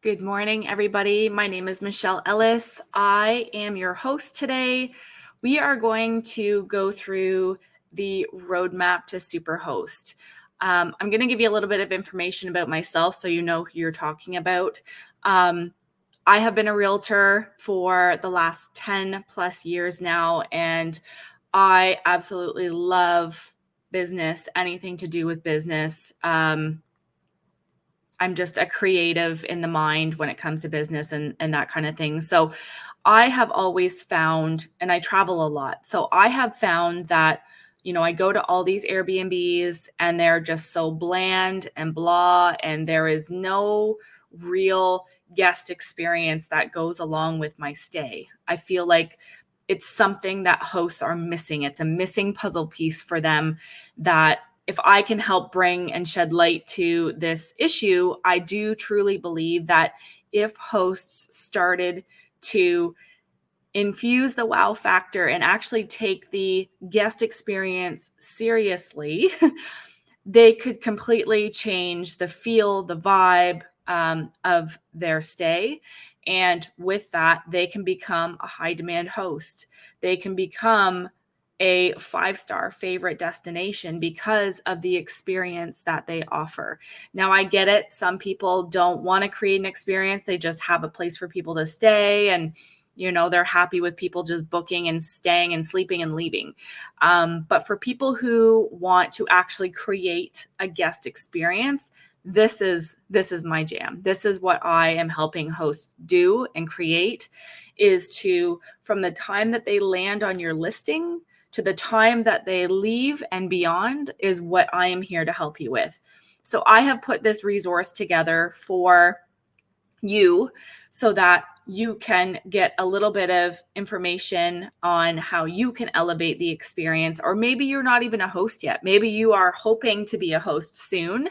Good morning, everybody. My name is Michelle Ellis. I am your host today. We are going to go through the roadmap to Superhost. I'm going to give you a little bit of information about myself so you know who you're talking about. I have been a realtor for the last 10 plus years now, and I absolutely love business, anything to do with business. I'm just a creative in the mind when it comes to business and that kind of thing. So I have always found, and I travel a lot. So I have found that, I go to all these Airbnbs and they're just so bland and blah, and there is no real guest experience that goes along with my stay. I feel like it's something that hosts are missing. It's a missing puzzle piece for them that if I can help bring and shed light to this issue, I do truly believe that if hosts started to infuse the wow factor and actually take the guest experience seriously, they could completely change the feel, the vibe of their stay. And with that, they can become a high demand host. They can become a 5-star favorite destination because of the experience that they offer. Now, I get it. Some people don't want to create an experience. They just have a place for people to stay, and they're happy with people just booking and staying and sleeping and leaving. But for people who want to actually create a guest experience, this is my jam. This is what I am helping hosts do and create, is to, from the time that they land on your listing to the time that they leave and beyond, is what I am here to help you with. So I have put this resource together for you so that you can get a little bit of information on how you can elevate the experience. Or maybe you're not even a host yet. Maybe you are hoping to be a host soon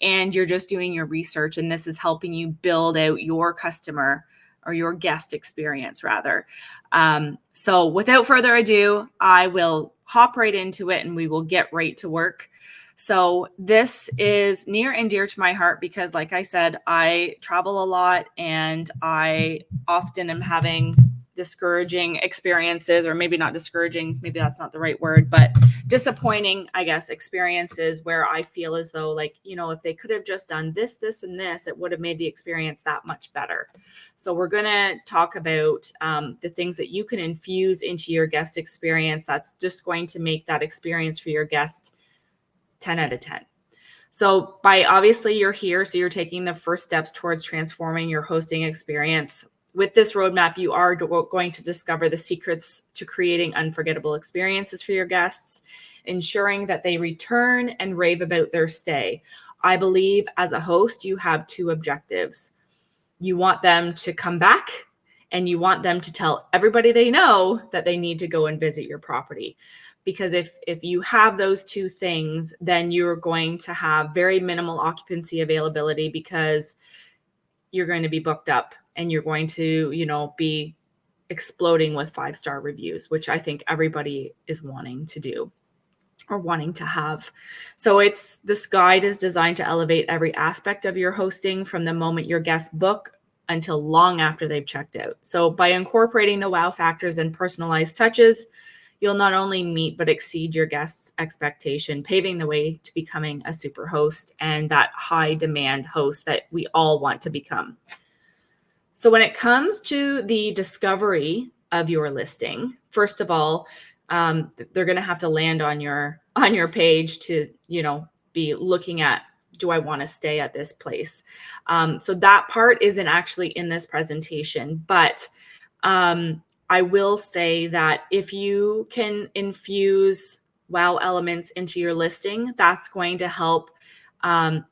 and you're just doing your research, and this is helping you build out your customer or your guest experience rather. So without further ado, I will hop right into it and we will get right to work. So this is near and dear to my heart because, like I said, I travel a lot and I often am having discouraging experiences, or maybe not discouraging, maybe that's not the right word, but disappointing, I guess, experiences where I feel as though, like, if they could have just done this, this, and this, it would have made the experience that much better. So we're going to talk about the things that you can infuse into your guest experience that's just going to make that experience for your guest 10 out of 10. So obviously you're here, so you're taking the first steps towards transforming your hosting experience. With this roadmap, you are going to discover the secrets to creating unforgettable experiences for your guests, ensuring that they return and rave about their stay. I believe as a host, you have two objectives. You want them to come back, and you want them to tell everybody they know that they need to go and visit your property. Because if you have those two things, then you're going to have very minimal occupancy availability because you're going to be booked up and you're going to, be exploding with 5-star reviews, which I think everybody is wanting to do or wanting to have. So this guide is designed to elevate every aspect of your hosting from the moment your guests book until long after they've checked out. So by incorporating the wow factors and personalized touches, you'll not only meet but exceed your guests' expectation, paving the way to becoming a super host and that high demand host that we all want to become. So when it comes to the discovery of your listing, first of all, they're going to have to land on your page to, be looking at, do I want to stay at this place? So that part isn't actually in this presentation, but I will say that if you can infuse wow elements into your listing, that's going to help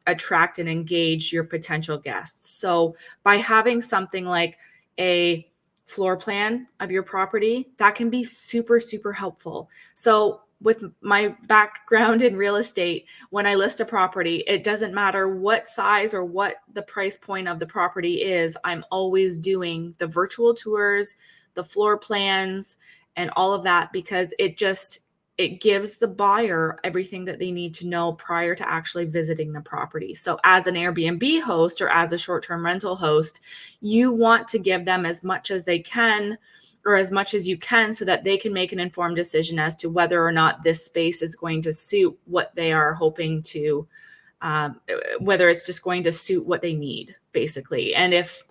attract and engage your potential guests. So by having something like a floor plan of your property, that can be super, super helpful. So with my background in real estate, when I list a property, it doesn't matter what size or what the price point of the property is. I'm always doing the virtual tours, the floor plans, and all of that, because it just it gives the buyer everything that they need to know prior to actually visiting the property. So as an Airbnb host or as a short-term rental host, you want to give them as much as they can or as much as you can so that they can make an informed decision as to whether or not this space is going to suit what they are hoping to, whether it's just going to suit what they need, basically. And if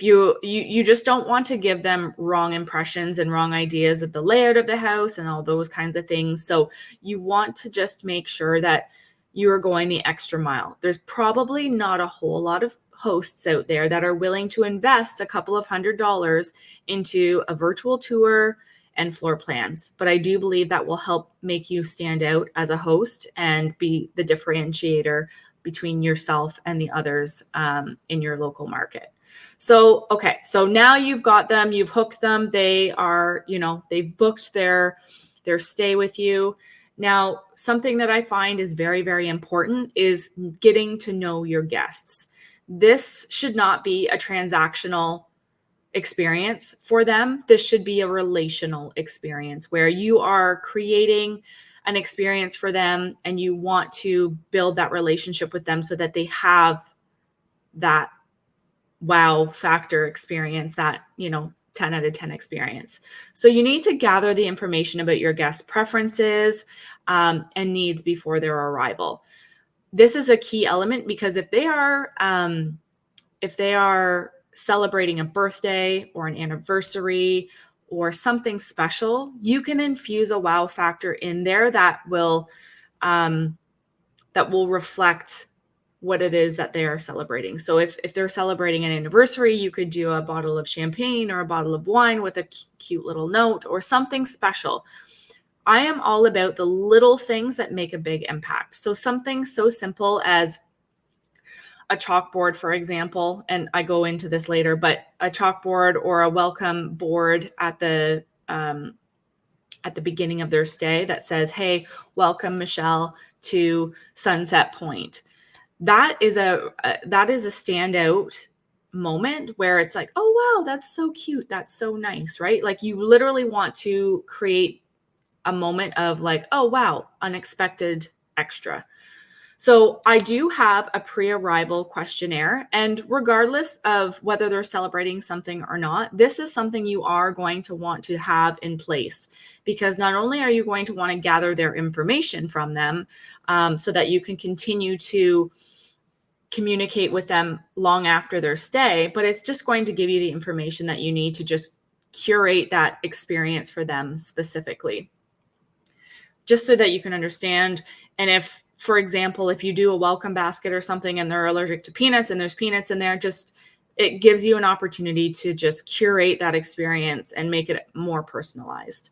you just don't want to give them wrong impressions and wrong ideas of the layout of the house and all those kinds of things. So you want to just make sure that you are going the extra mile. There's probably not a whole lot of hosts out there that are willing to invest a couple of $100s into a virtual tour and floor plans. But I do believe that will help make you stand out as a host and be the differentiator between yourself and the others in your local market. So, okay, so now you've got them, you've hooked them. They are, they've booked their stay with you. Now, something that I find is very, very important is getting to know your guests. This should not be a transactional experience for them. This should be a relational experience where you are creating an experience for them and you want to build that relationship with them so that they have that wow factor experience, that 10 out of 10 experience. So you need to gather the information about your guest preferences and needs before their arrival. This is a key element because if they are celebrating a birthday or an anniversary or something special, you can infuse a wow factor in there that will reflect what it is that they are celebrating. So if they're celebrating an anniversary, you could do a bottle of champagne or a bottle of wine with a cute little note or something special. I am all about the little things that make a big impact. So something so simple as a chalkboard, for example, and I go into this later, but a chalkboard or a welcome board at the beginning of their stay that says, "Hey, welcome Michelle to Sunset Point." That is a standout moment where it's like, oh, wow, that's so cute. That's so nice, right? Like you literally want to create a moment of like, oh, wow, unexpected extra. So I do have a pre-arrival questionnaire, and regardless of whether they're celebrating something or not, this is something you are going to want to have in place because not only are you going to want to gather their information from them so that you can continue to communicate with them long after their stay, but it's just going to give you the information that you need to just curate that experience for them specifically, just so that you can understand. And if, for example, if you do a welcome basket or something and they're allergic to peanuts and there's peanuts in there, it gives you an opportunity to just curate that experience and make it more personalized.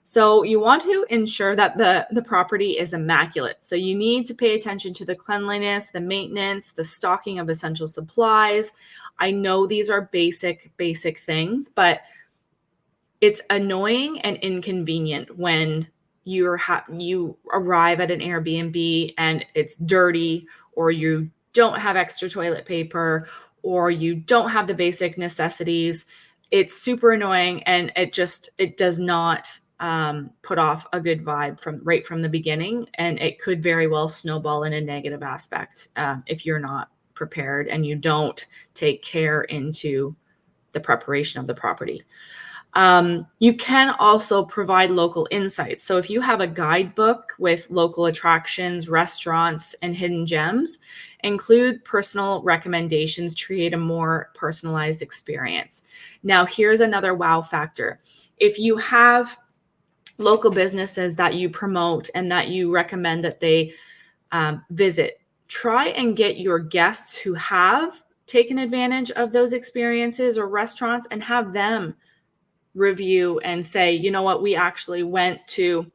So you want to ensure that the property is immaculate. So you need to pay attention to the cleanliness, the maintenance, the stocking of essential supplies. I know these are basic things, but it's annoying and inconvenient when you arrive at an Airbnb and it's dirty, or you don't have extra toilet paper, or you don't have the basic necessities. It's super annoying, and it does not put off a good vibe from the beginning, and it could very well snowball in a negative aspect if you're not prepared and you don't take care into the preparation of the property. You can also provide local insights. So if you have a guidebook with local attractions, restaurants, and hidden gems, include personal recommendations to create a more personalized experience. Now, here's another wow factor. If you have local businesses that you promote and that you recommend that they visit, try and get your guests who have taken advantage of those experiences or restaurants and have them review and say, you know what, we actually went to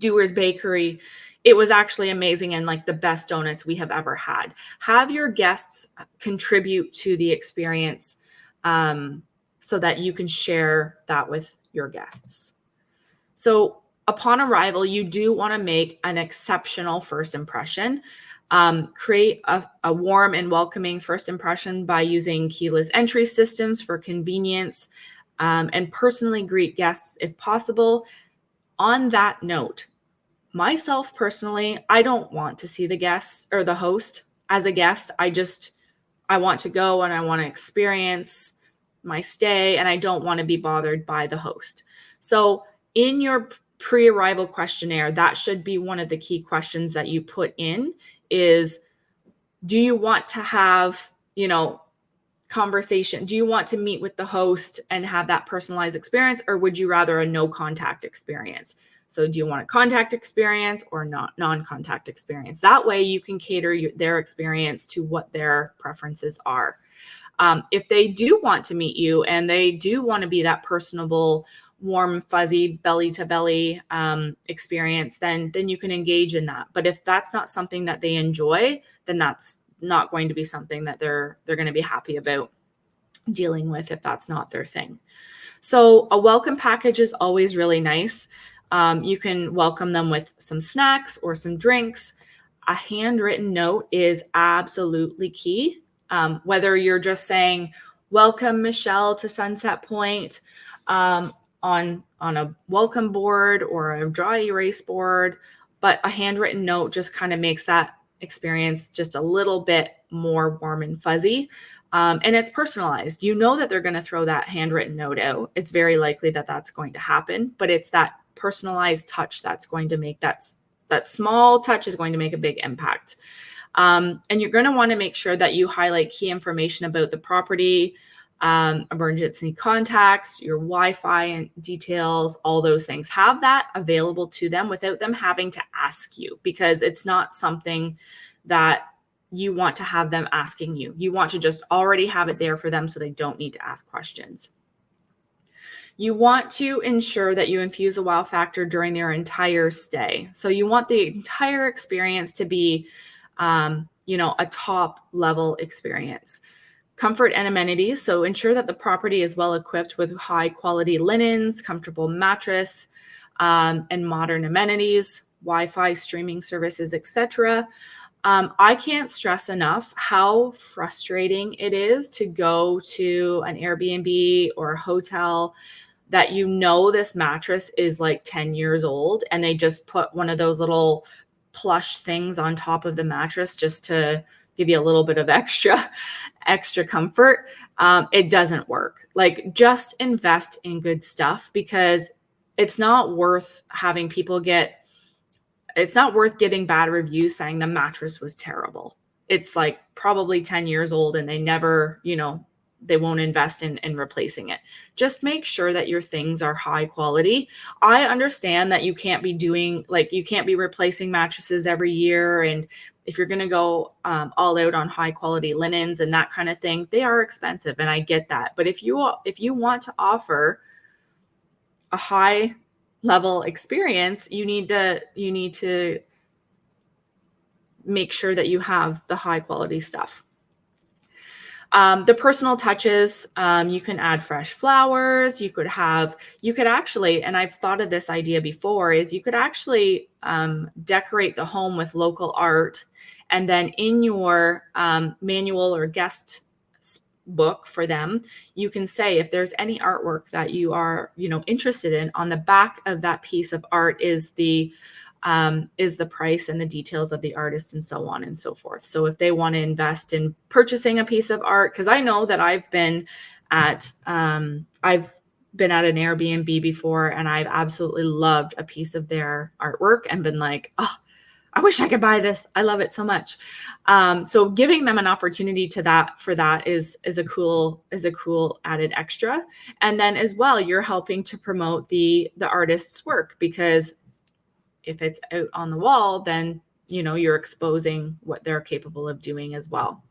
Dewar's Bakery. It was actually amazing and like the best donuts we have ever had. Have your guests contribute to the experience so that you can share that with your guests. So upon arrival, you do want to make an exceptional first impression. Create a warm and welcoming first impression by using keyless entry systems for convenience, and personally greet guests if possible On that note, myself personally, I don't want to see the guests or the host as a guest. I want to go and I want to experience my stay, and I don't want to be bothered by the host. So in your pre-arrival questionnaire, that should be one of the key questions that you put in is, do you want to have, conversation? Do you want to meet with the host and have that personalized experience, or would you rather a no contact experience? So do you want a contact experience or not non-contact experience? That way you can cater their experience to what their preferences are. If they do want to meet you and they do want to be that personable, warm, fuzzy, belly to belly experience, then you can engage in that. But if that's not something that they enjoy, then that's not going to be something that they're going to be happy about dealing with if that's not their thing. So a welcome package is always really nice. You can welcome them with some snacks or some drinks. A handwritten note is absolutely key. Whether you're just saying, welcome Michelle to Sunset Point on a welcome board or a dry erase board, but a handwritten note just kind of makes that experience just a little bit more warm and fuzzy. And it's personalized. You know that they're going to throw that handwritten note out. It's very likely that that's going to happen, but it's that personalized touch that's going to make that small touch is going to make a big impact. And you're going to want to make sure that you highlight key information about the property, emergency contacts, your Wi-Fi and details, all those things. Have that available to them without them having to ask you, because it's not something that you want to have them asking you. You want to just already have it there for them so they don't need to ask questions. You want to ensure that you infuse a wow factor during their entire stay. So you want the entire experience to be, a top level experience. Comfort and amenities. So ensure that the property is well equipped with high quality linens, comfortable mattress, and modern amenities, Wi-Fi, streaming services, etc. I can't stress enough how frustrating it is to go to an Airbnb or a hotel that this mattress is like 10 years old and they just put one of those little plush things on top of the mattress just to give you a little bit of extra comfort. It doesn't work. Like, just invest in good stuff, because it's not worth getting bad reviews saying the mattress was terrible. It's like probably 10 years old and they never, they won't invest in replacing it. Just make sure that your things are high quality. I understand that you can't be replacing mattresses every year. And if you're going to go all out on high quality linens and that kind of thing, they are expensive. And I get that. But if you want to offer a high level experience, you need to make sure that you have the high quality stuff. The personal touches, you can add fresh flowers. You could actually, and I've thought of this idea before, is you could actually decorate the home with local art. And then in your manual or guest book for them, you can say, if there's any artwork that you are, interested in, on the back of that piece of art is the price and the details of the artist and so on and so forth. So if they want to invest in purchasing a piece of art, because I know that I've been at an Airbnb before and I've absolutely loved a piece of their artwork and been like, oh, I wish I could buy this. I love it so much. So giving them an opportunity for that is a cool added extra. And then as well, you're helping to promote the artist's work, because if it's out on the wall, then, you're exposing what they're capable of doing as well.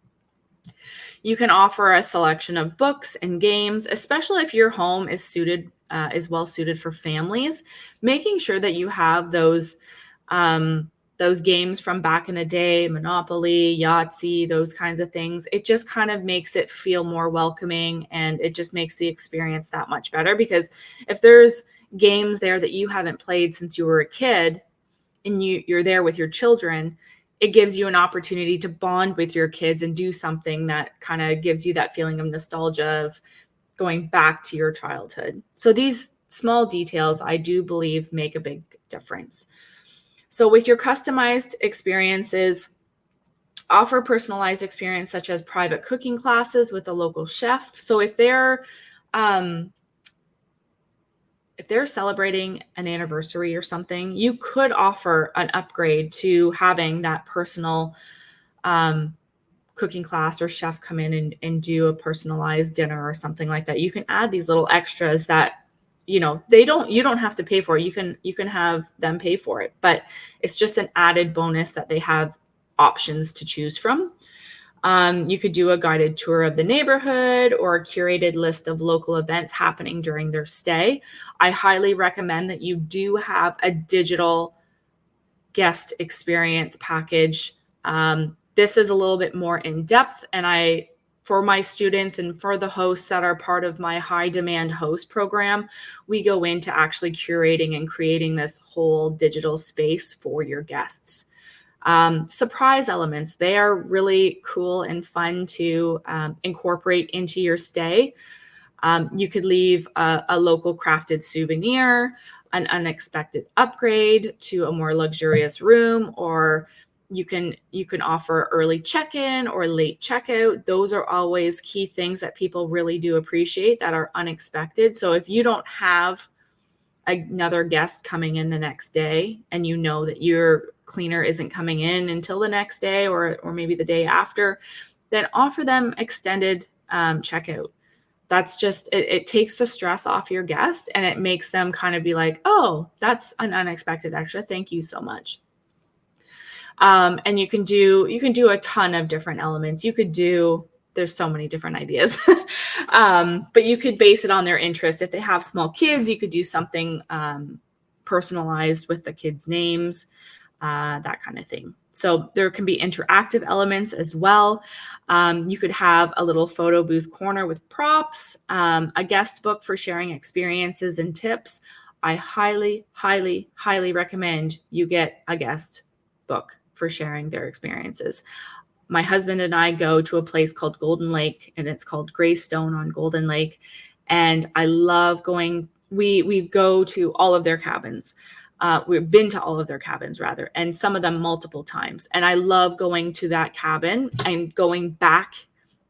You can offer a selection of books and games, especially if your home is well suited for families, making sure that you have those games from back in the day, Monopoly, Yahtzee, those kinds of things. It just kind of makes it feel more welcoming, and it just makes the experience that much better, because if there's games there that you haven't played since you were a kid and you're there with your children, it gives you an opportunity to bond with your kids and do something that kind of gives you that feeling of nostalgia of going back to your childhood. So these small details, I do believe, make a big difference. So with your customized experiences, offer personalized experience such as private cooking classes with a local chef. So um, if they're celebrating an anniversary or something, you could offer an upgrade to having that personal um, cooking class or chef come in and do a personalized dinner or something like that. You can add these little extras that, you don't have to pay for it. You can have them pay for it, but it's just an added bonus that they have options to choose from. You could do a guided tour of the neighborhood or a curated list of local events happening during their stay. I highly recommend that you do have a digital guest experience package. This is a little bit more in depth, and for my students and for the hosts that are part of my high demand host program, we go into actually curating and creating this whole digital space for your guests. Surprise elements, they are really cool and fun to incorporate into your stay. You could leave a local crafted souvenir, an unexpected upgrade to a more luxurious room, or you can offer early check-in or late checkout. Those are always key things that people really do appreciate that are unexpected. So if you don't have another guest coming in the next day and you know that your cleaner isn't coming in until the next day or maybe the day after, then offer them extended checkout. That's just, it takes the stress off your guest and it makes them kind of be like, oh, that's an unexpected extra. Thank you so much. And you can do a ton of different elements. There's so many different ideas, but you could base it on their interest. If they have small kids, you could do something personalized with the kids' names, that kind of thing. So there can be interactive elements as well. You could have a little photo booth corner with props, a guest book for sharing experiences and tips. I highly, highly, highly recommend you get a guest book for sharing their experiences. My husband and I go to a place called Golden Lake, and it's called Greystone on Golden Lake. And I love going, we go to all of their cabins. We've been to all of their cabins rather, and some of them multiple times. And I love going to that cabin and going back,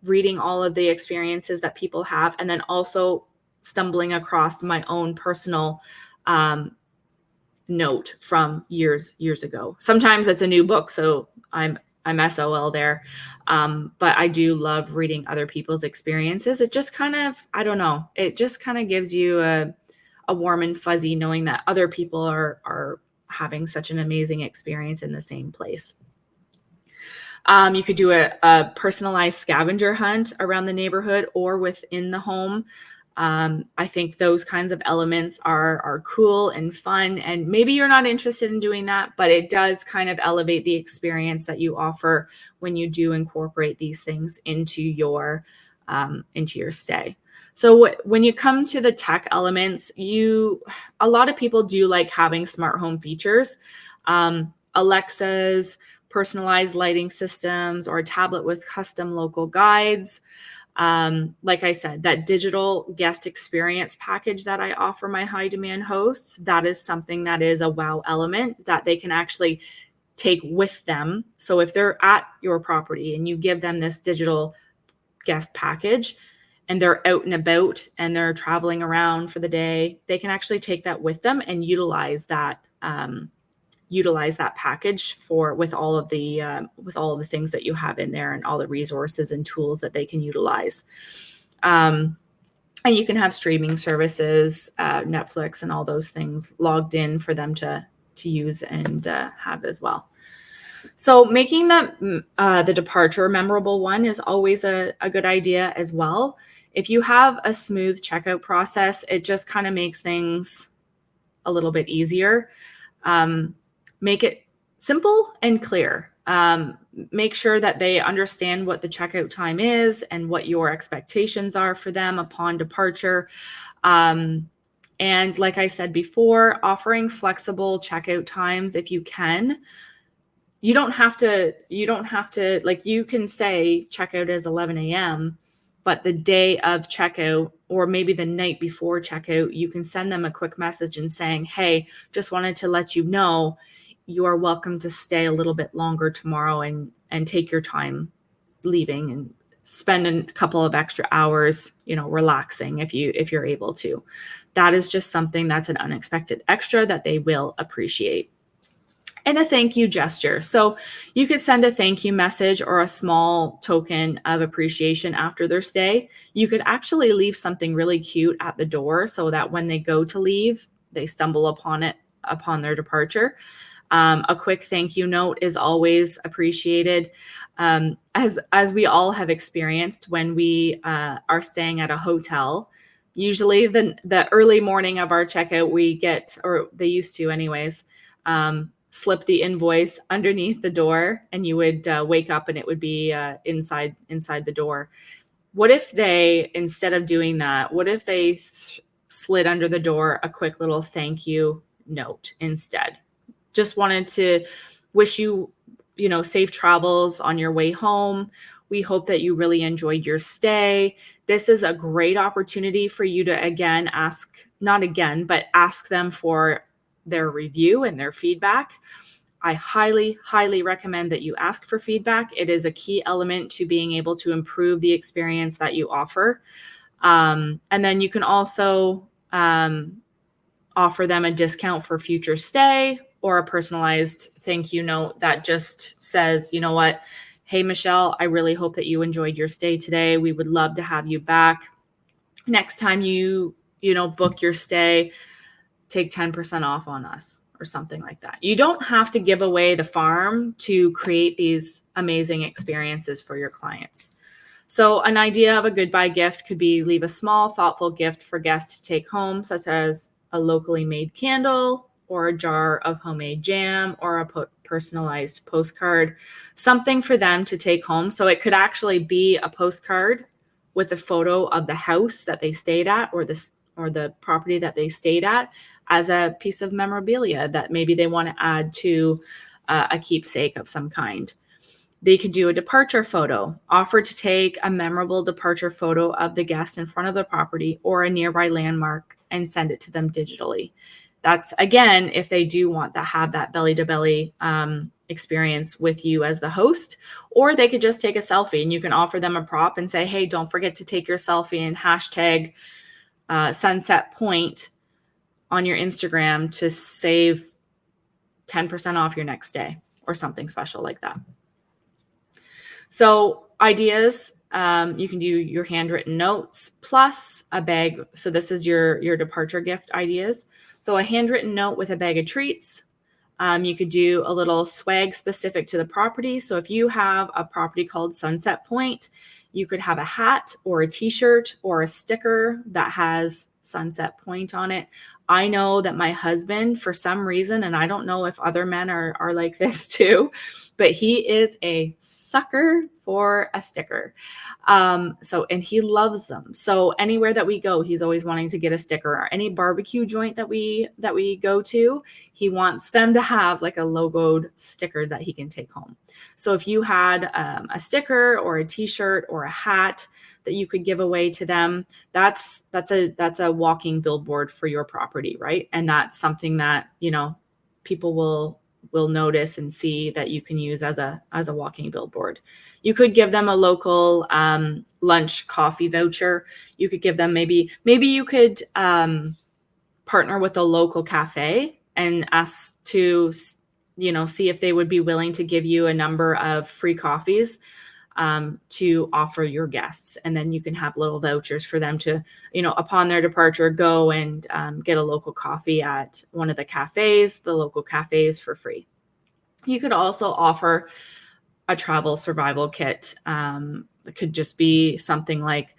reading all of the experiences that people have, and then also stumbling across my own personal note from years ago. Sometimes it's a new book, so I'm SOL there. But I do love reading other people's experiences. It just kind of, I don't know, it just kind of gives you a warm and fuzzy knowing that other people are having such an amazing experience in the same place. You could do a personalized scavenger hunt around the neighborhood or within the home. I think those kinds of elements are cool and fun, and maybe you're not interested in doing that, but it does kind of elevate the experience that you offer when you do incorporate these things into your stay. So when you come to the tech elements, a lot of people do like having smart home features, Alexa's, personalized lighting systems, or a tablet with custom local guides. Like I said, that digital guest experience package that I offer my high demand hosts, that is something that is a wow element that they can actually take with them. So if they're at your property and you give them this digital guest package and they're out and about and they're traveling around for the day, they can actually take that with them and utilize that package with all of the things that you have in there and all the resources and tools that they can utilize. And you can have streaming services, Netflix and all those things logged in for them to use and have as well. So making the departure a memorable one is always a good idea as well. If you have a smooth checkout process, it just kind of makes things a little bit easier. Make it simple and clear. Make sure that they understand what the checkout time is and what your expectations are for them upon departure. And like I said before, offering flexible checkout times if you can. You don't have to, like, you can say checkout is 11 a.m., but the day of checkout or maybe the night before checkout, you can send them a quick message and saying, hey, just wanted to let you know you are welcome to stay a little bit longer tomorrow and take your time leaving and spend a couple of extra hours, relaxing if you're able to. That is just something that's an unexpected extra that they will appreciate. And a thank you gesture. So you could send a thank you message or a small token of appreciation after their stay. You could actually leave something really cute at the door so that when they go to leave, they stumble upon it upon their departure. A quick thank you note is always appreciated. As we all have experienced when we are staying at a hotel, usually the early morning of our checkout, we get, or they used to anyways, slip the invoice underneath the door, and you would wake up and it would be inside the door. What if they, instead of doing that, what if they slid under the door a quick little thank you note instead? Just wanted to wish you, safe travels on your way home. We hope that you really enjoyed your stay. This is a great opportunity for you to ask them for their review and their feedback. I highly, highly recommend that you ask for feedback. It is a key element to being able to improve the experience that you offer. And then you can also offer them a discount for future stay, or a personalized thank you note that just says, you know what, hey, Michelle, I really hope that you enjoyed your stay today. We would love to have you back. Next time you book your stay, take 10% off on us, or something like that. You don't have to give away the farm to create these amazing experiences for your clients. So an idea of a goodbye gift could be leave a small, thoughtful gift for guests to take home, such as a locally made candle or a jar of homemade jam or a personalized postcard, something for them to take home. So it could actually be a postcard with a photo of the house that they stayed at, or the property that they stayed at, as a piece of memorabilia that maybe they want to add to a keepsake of some kind. They could do a departure photo, offer to take a memorable departure photo of the guest in front of the property or a nearby landmark and send it to them digitally. That's, again, if they do want to have that belly-to-belly experience with you as the host. Or they could just take a selfie, and you can offer them a prop and say, hey, don't forget to take your selfie and hashtag Sunset Point on your Instagram to save 10% off your next day, or something special like that. So ideas, you can do your handwritten notes plus a bag. So this is your departure gift ideas. So a handwritten note with a bag of treats. You could do a little swag specific to the property. So if you have a property called Sunset Point, you could have a hat or a t-shirt or a sticker that has Sunset Point on it. I know that my husband, for some reason, and I don't know if other men are like this too, but he is a sucker for a sticker. And he loves them. So anywhere that we go, he's always wanting to get a sticker. Or any barbecue joint that we go to, he wants them to have like a logoed sticker that he can take home. So if you had a sticker or a t-shirt or a hat that you could give away to them, that's a walking billboard for your property, right? And that's something that, people will notice and see that you can use as a walking billboard. You could give them a local lunch coffee voucher. You could give them maybe you could partner with a local cafe and ask to see if they would be willing to give you a number of free coffees to offer your guests. And then you can have little vouchers for them to, upon their departure, go and get a local coffee at one of the local cafes for free. You could also offer a travel survival kit. It could just be something like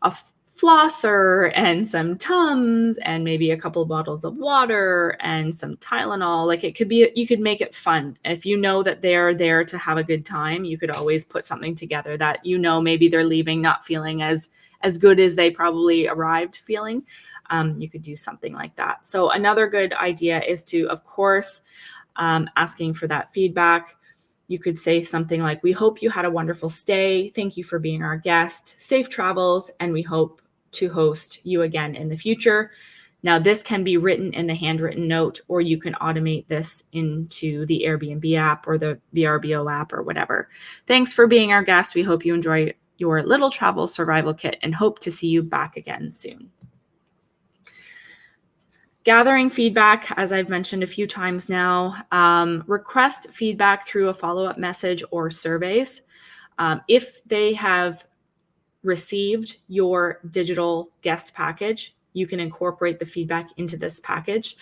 a flosser and some Tums and maybe a couple of bottles of water and some Tylenol. Like, it could be, you could make it fun. If you know that they're there to have a good time, you could always put something together that, maybe they're leaving not feeling as good as they probably arrived feeling. You could do something like that. So another good idea is to, of course, asking for that feedback. You could say something like, we hope you had a wonderful stay. Thank you for being our guest. Safe travels. And we hope to host you again in the future. Now, this can be written in the handwritten note, or you can automate this into the Airbnb app or the VRBO app or whatever. Thanks for being our guest. We hope you enjoy your little travel survival kit and hope to see you back again soon. Gathering feedback, as I've mentioned a few times now, request feedback through a follow-up message or surveys. If they have received your digital guest package, you can incorporate the feedback into this package.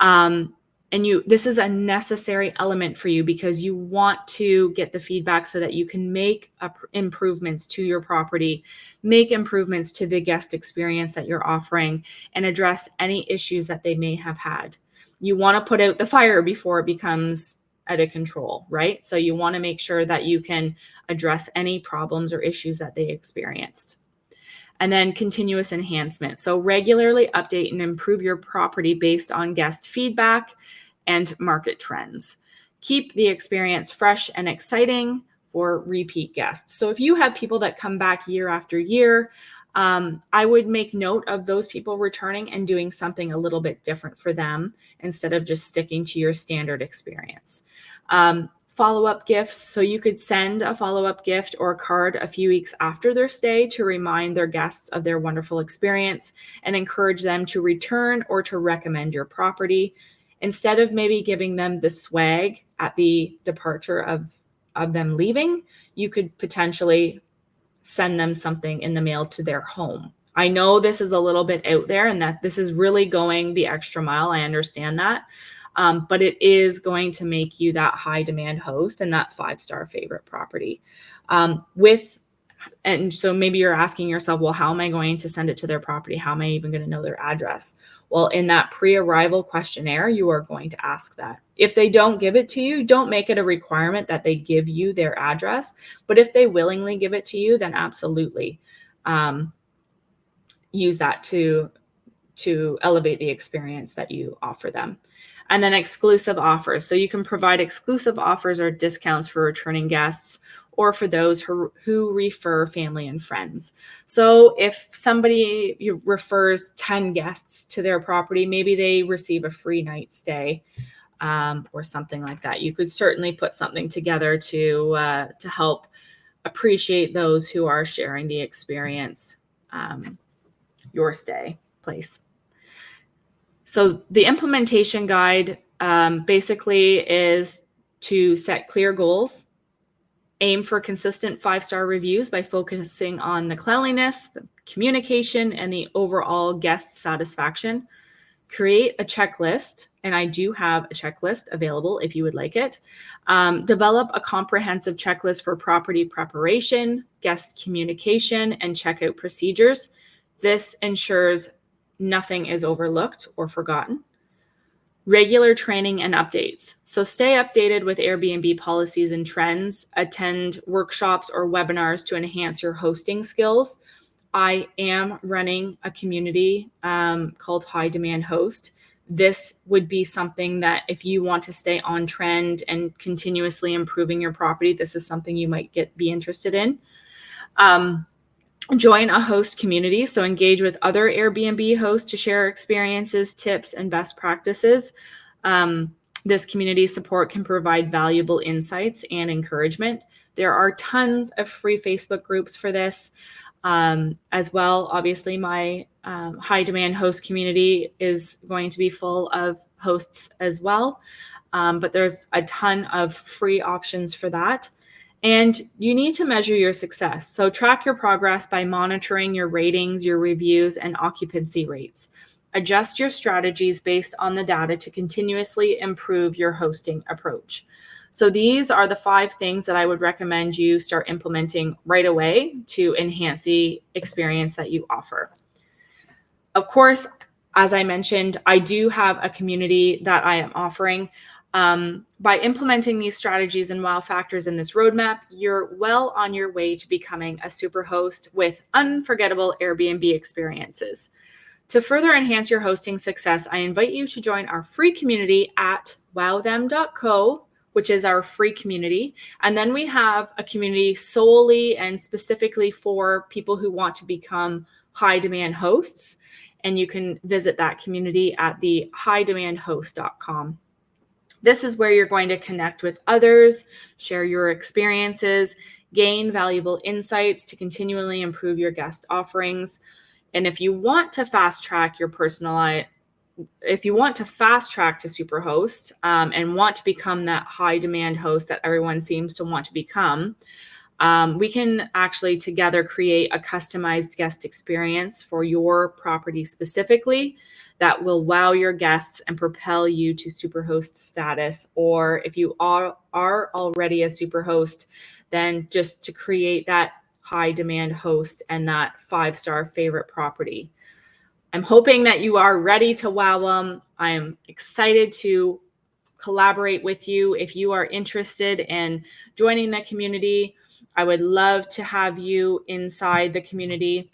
This is a necessary element for you because you want to get the feedback so that you can make improvements to your property, make improvements to the guest experience that you're offering, and address any issues that they may have had. You want to put out the fire before it becomes out of control, right? So you want to make sure that you can address any problems or issues that they experienced. And then continuous enhancement. So regularly update and improve your property based on guest feedback and market trends. Keep the experience fresh and exciting for repeat guests. So if you have people that come back year after year, I would make note of those people returning and doing something a little bit different for them instead of just sticking to your standard experience. Follow-up gifts. So you could send a follow-up gift or card a few weeks after their stay to remind their guests of their wonderful experience and encourage them to return or to recommend your property. Instead of maybe giving them the swag at the departure of them leaving, you could potentially send them something in the mail to their home. I know this is a little bit out there and that this is really going the extra mile. I understand that. But it is going to make you that high demand host and that 5-star favorite property. And so maybe you're asking yourself, well, how am I going to send it to their property? How am I even going to know their address? Well, in that pre-arrival questionnaire, you are going to ask that. If they don't give it to you, don't make it a requirement that they give you their address. But if they willingly give it to you, then absolutely use that to elevate the experience that you offer them. And then exclusive offers. So you can provide exclusive offers or discounts for returning guests or for those who refer family and friends. So if somebody refers 10 guests to their property, maybe they receive a free night stay or something like that. You could certainly put something together to help appreciate those who are sharing the experience, your stay place. So the implementation guide basically is to set clear goals, aim for consistent 5-star reviews by focusing on the cleanliness, the communication, and the overall guest satisfaction. Create a checklist, and I do have a checklist available if you would like it. Develop a comprehensive checklist for property preparation, guest communication, and checkout procedures. This ensures nothing is overlooked or forgotten. Regular training and updates. So stay updated with Airbnb policies and trends. Attend workshops or webinars to enhance your hosting skills. I am running a community called High Demand Host. This would be something that if you want to stay on trend and continuously improving your property, this is something you might be interested in. Join a host community. So engage with other Airbnb hosts to share experiences, tips, and best practices. This community support can provide valuable insights and encouragement. There are tons of free Facebook groups for this as well. Obviously, my high demand host community is going to be full of hosts as well. But there's a ton of free options for that. And you need to measure your success. So track your progress by monitoring your ratings, your reviews, and occupancy rates. Adjust your strategies based on the data to continuously improve your hosting approach. So these are the 5 things that I would recommend you start implementing right away to enhance the experience that you offer. Of course, as I mentioned, I do have a community that I am offering. By implementing these strategies and wow factors in this roadmap, you're well on your way to becoming a super host with unforgettable Airbnb experiences. To further enhance your hosting success, I invite you to join our free community at wowthem.co which is our free community. And then we have a community solely and specifically for people who want to become high demand hosts. And you can visit that community at the highdemandhost.com. This is where you're going to connect with others, share your experiences, gain valuable insights to continually improve your guest offerings. And if you want to fast track to Superhost and want to become that high demand host that everyone seems to want to become, we can actually together create a customized guest experience for your property specifically that will wow your guests and propel you to Superhost status. Or if you are already a Superhost, then just to create that high demand host and that 5-star favorite property. I'm hoping that you are ready to wow them. I'm excited to collaborate with you. If you are interested in joining the community, I would love to have you inside the community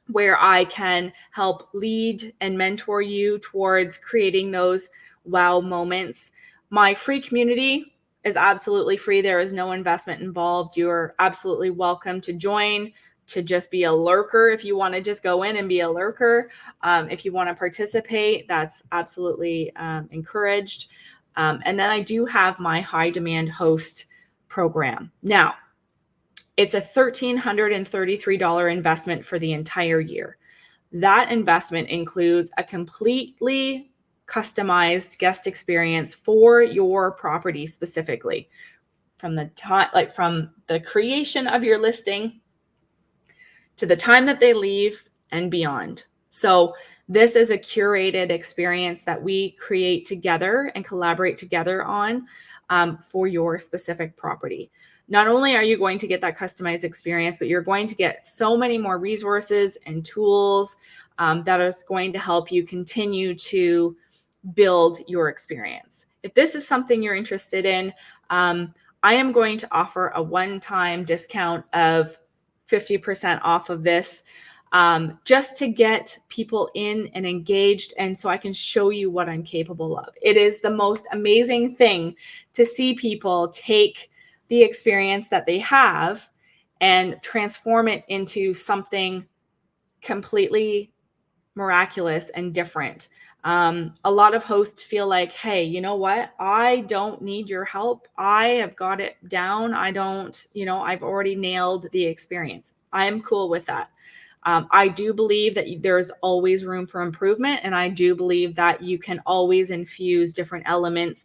where I can help lead and mentor you towards creating those wow moments. My free community is absolutely free. There is no investment involved. You're absolutely welcome to join, to just be a lurker. If you want to just go in and be a lurker, if you want to participate, that's absolutely encouraged. And then I do have my high demand host program. Now, it's a $1,333 investment for the entire year. That investment includes a completely customized guest experience for your property specifically, from the time, like from the creation of your listing to the time that they leave and beyond. So this is a curated experience that we create together and collaborate together on for your specific property. Not only are you going to get that customized experience, but you're going to get so many more resources and tools that is going to help you continue to build your experience. If this is something you're interested in, I am going to offer a one-time discount of 50% off of this just to get people in and engaged, and so I can show you what I'm capable of. It is the most amazing thing to see people take the experience that they have and transform it into something completely miraculous and different. A lot of hosts feel like, hey, you know what? I don't need your help. I have got it down. I've already nailed the experience. I am cool with that. I do believe that there's always room for improvement. And I do believe that you can always infuse different elements,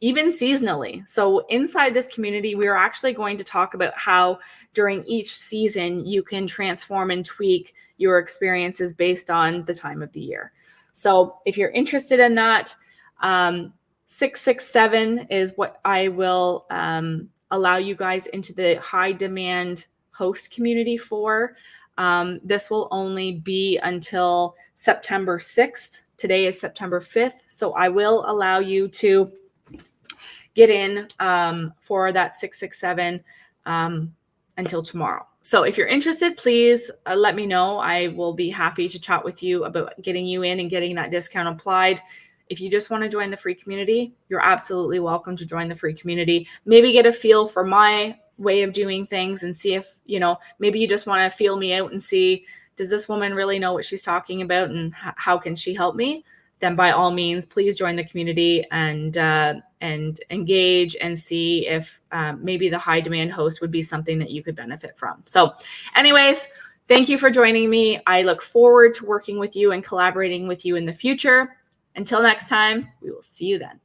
even seasonally. So inside this community, we are actually going to talk about how during each season you can transform and tweak your experiences based on the time of the year. So if you're interested in that, 667 is what I will allow you guys into the high demand host community for. This will only be until September 6th. Today is September 5th. So I will allow you to get in for that 667 until tomorrow. So if you're interested, please let me know. I will be happy to chat with you about getting you in and getting that discount applied. If you just want to join the free community, you're absolutely welcome to join the free community. Maybe get a feel for my way of doing things and see if, maybe you just want to feel me out and see, does this woman really know what she's talking about and how can she help me? Then by all means, please join the community and engage and see if maybe the high demand host would be something that you could benefit from. So anyways, thank you for joining me. I look forward to working with you and collaborating with you in the future. Until next time, we will see you then.